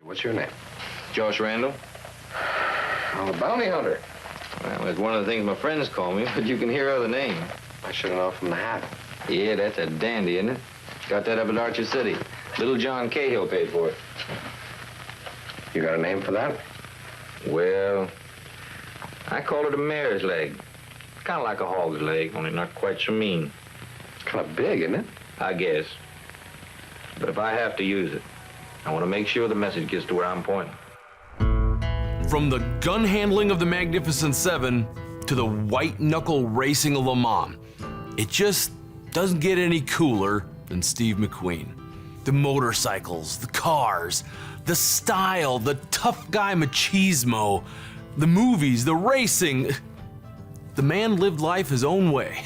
What's your name? Josh Randall. I'm a bounty hunter. Well, it's one of the things my friends call me, but you can hear other names. I should have known from the hat. Yeah, that's a dandy, isn't it? Got that up at Archer City. Little John Cahill paid for it. You got a name for that? Well, I call it a mare's leg. Kind of like a hog's leg, only not quite so mean. It's kind of big, isn't it? I guess. But if I have to use it, I want to make sure the message gets to where I'm pointing. From the gun handling of the Magnificent Seven to the white-knuckle racing of Le Mans, it just doesn't get any cooler than Steve McQueen. The motorcycles, the cars, the style, the tough guy machismo, the movies, the racing. The man lived life his own way.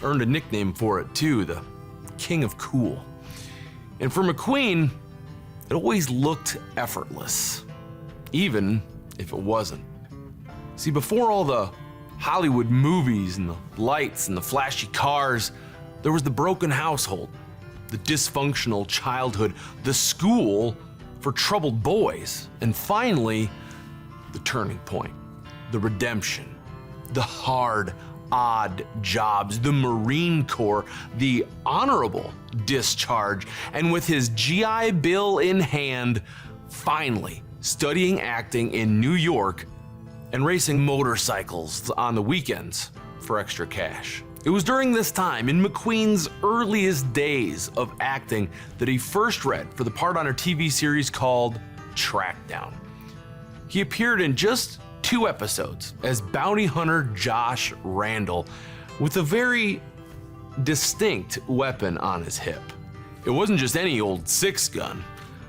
Earned a nickname for it too, the King of Cool. And for McQueen, it always looked effortless, even if it wasn't. See, before all the Hollywood movies and the lights and the flashy cars, there was the broken household, the dysfunctional childhood, the school for troubled boys, and finally, the turning point, the redemption, the hard, odd jobs, the Marine Corps, the honorable discharge, and with his GI Bill in hand, finally studying acting in New York and racing motorcycles on the weekends for extra cash. It was during this time, in McQueen's earliest days of acting, that he first read for the part on a TV series called Trackdown. He appeared in just 2 episodes as bounty hunter Josh Randall with a very distinct weapon on his hip. It wasn't just any old 6-gun.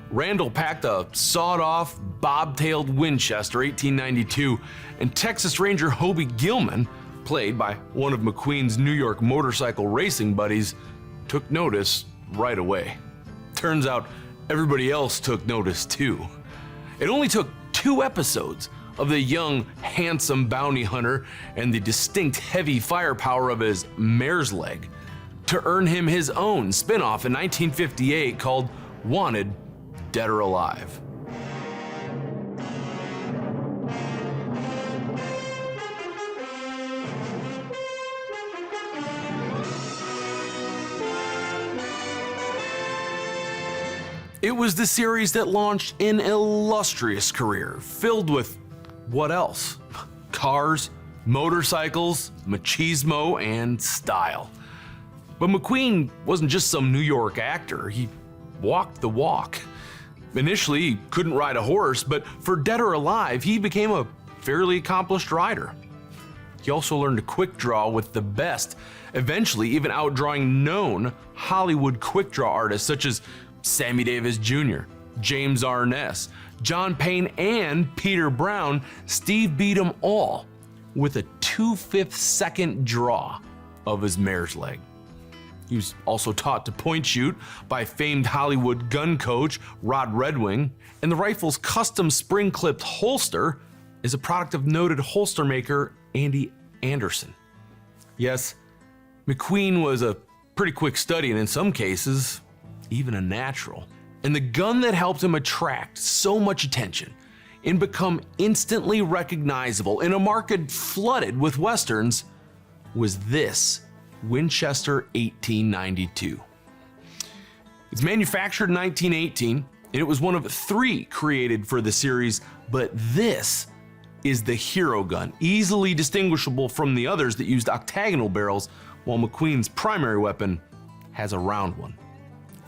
Randall packed a sawed-off, bob-tailed Winchester 1892, and Texas Ranger Hobie Gilman, played by one of McQueen's New York motorcycle racing buddies, took notice right away. Turns out everybody else took notice too. It only took 2 episodes of the young, handsome bounty hunter and the distinct heavy firepower of his mare's leg to earn him his own spin-off in 1958 called Wanted, Dead or Alive. It was the series that launched an illustrious career filled with what else? Cars, motorcycles, machismo, and style. But McQueen wasn't just some New York actor, he walked the walk. Initially, he couldn't ride a horse, but for Dead or Alive, he became a fairly accomplished rider. He also learned to quick draw with the best, eventually even outdrawing known Hollywood quick draw artists such as Sammy Davis Jr., James Arness, John Payne, and Peter Brown. Steve beat them all with a 2/5 second draw of his mare's leg. He was also taught to point shoot by famed Hollywood gun coach Rod Redwing, and the rifle's custom spring-clipped holster is a product of noted holster maker Andy Anderson. Yes, McQueen was a pretty quick study, and in some cases, even a natural. And the gun that helped him attract so much attention and become instantly recognizable in a market flooded with westerns was this Winchester 1892. It's manufactured in 1918, and it was one of 3 created for the series, but this is the hero gun, easily distinguishable from the others that used octagonal barrels, while McQueen's primary weapon has a round one.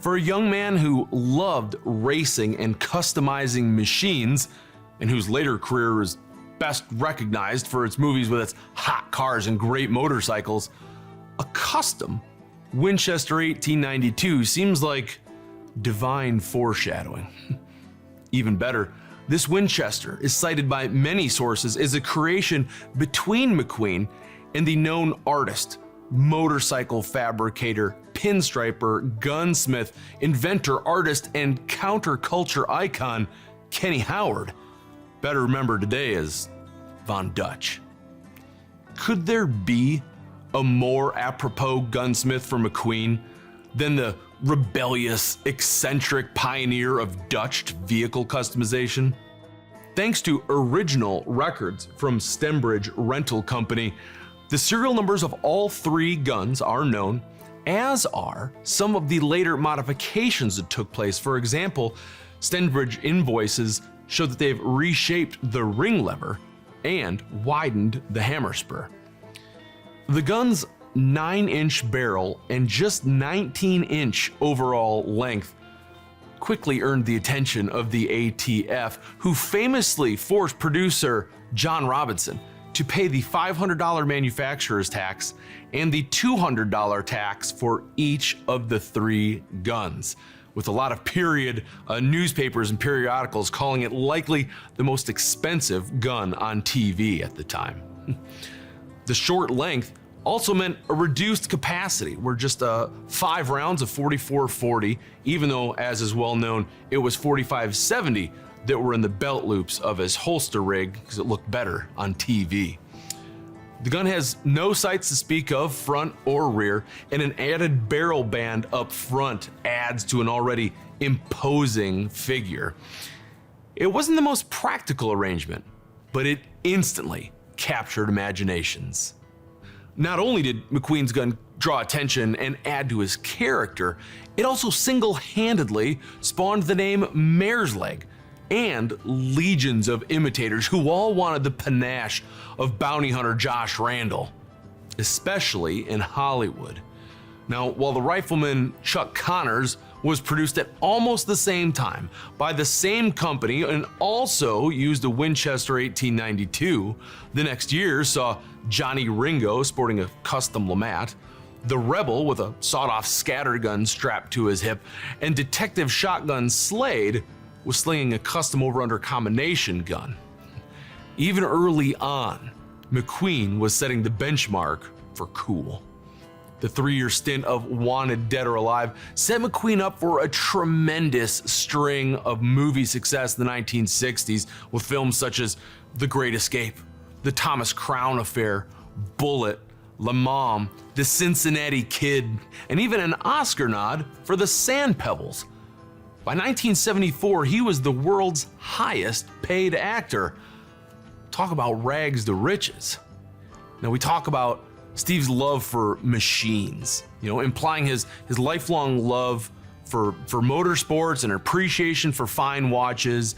For a young man who loved racing and customizing machines, and whose later career is best recognized for its movies with its hot cars and great motorcycles, a custom Winchester 1892 seems like divine foreshadowing. Even better, this Winchester is cited by many sources as a creation between McQueen and the known artist, motorcycle fabricator, pinstriper, gunsmith, inventor, artist, and counterculture icon Kenny Howard, better remembered today as Von Dutch. Could there be a more apropos gunsmith for McQueen then the rebellious, eccentric pioneer of Dutch vehicle customization. Thanks to original records from Stembridge Rental Company, the serial numbers of all three guns are known, as are some of the later modifications that took place. For example, Stembridge invoices show that they've reshaped the ring lever and widened the hammer spur. The gun's 9-inch barrel and just 19-inch overall length quickly earned the attention of the ATF, who famously forced producer John Robinson to pay the $500 manufacturer's tax and the $200 tax for each of the three guns, with a lot of newspapers and periodicals calling it likely the most expensive gun on TV at the time. The short length also meant a reduced capacity, where just 5 rounds of .44-40, even though, as is well known, it was .45-70 that were in the belt loops of his holster rig because it looked better on TV. The gun has no sights to speak of, front or rear, and an added barrel band up front adds to an already imposing figure. It wasn't the most practical arrangement, but it instantly captured imaginations. Not only did McQueen's gun draw attention and add to his character, it also single-handedly spawned the name Mare's Leg and legions of imitators who all wanted the panache of bounty hunter Josh Randall, especially in Hollywood. Now, while the rifleman Chuck Connors was produced at almost the same time by the same company and also used a Winchester 1892, the next year saw Johnny Ringo sporting a custom LeMat, the Rebel with a sawed-off scattergun strapped to his hip, and Detective Shotgun Slade was slinging a custom over-under combination gun. Even early on, McQueen was setting the benchmark for cool. The 3-year stint of Wanted Dead or Alive set McQueen up for a tremendous string of movie success in the 1960s with films such as The Great Escape, The Thomas Crown Affair, Bullet, Le Mans, The Cincinnati Kid, and even an Oscar nod for The Sand Pebbles. By 1974, he was the world's highest paid actor. Talk about rags to riches. Now we talk about Steve's love for machines, implying his lifelong love for motorsports and appreciation for fine watches.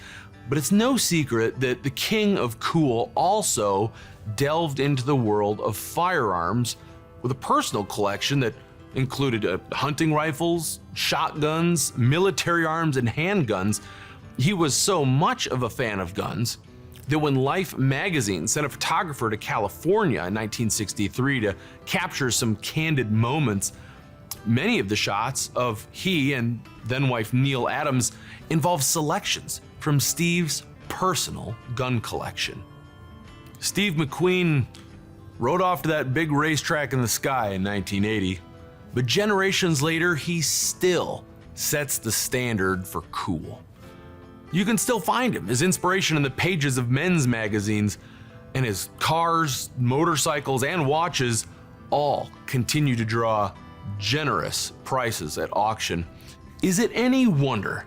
But it's no secret that the king of cool also delved into the world of firearms with a personal collection that included hunting rifles, shotguns, military arms, and handguns. He was so much of a fan of guns that when Life magazine sent a photographer to California in 1963 to capture some candid moments, many of the shots of he and then-wife Neil Adams involved selections from Steve's personal gun collection. Steve McQueen rode off to that big racetrack in the sky in 1980, but generations later, he still sets the standard for cool. You can still find him, his inspiration in the pages of men's magazines, and his cars, motorcycles, and watches all continue to draw generous prices at auction. Is it any wonder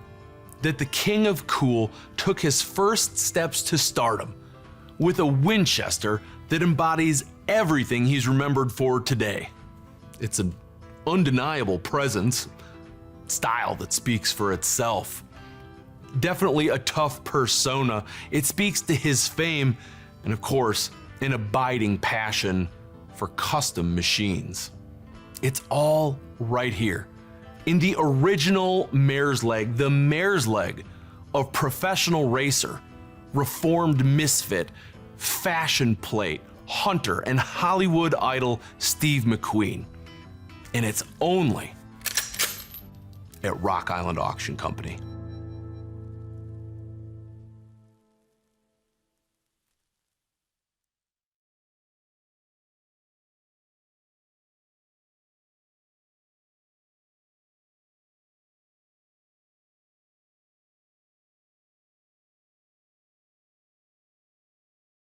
that the king of cool took his first steps to stardom with a Winchester that embodies everything he's remembered for today? It's an undeniable presence, style that speaks for itself. Definitely a tough persona. It speaks to his fame and, of course, an abiding passion for custom machines. It's all right here in the original Mare's Leg, the Mare's Leg of professional racer, reformed misfit, fashion plate, hunter, and Hollywood idol Steve McQueen. And it's only at Rock Island Auction Company.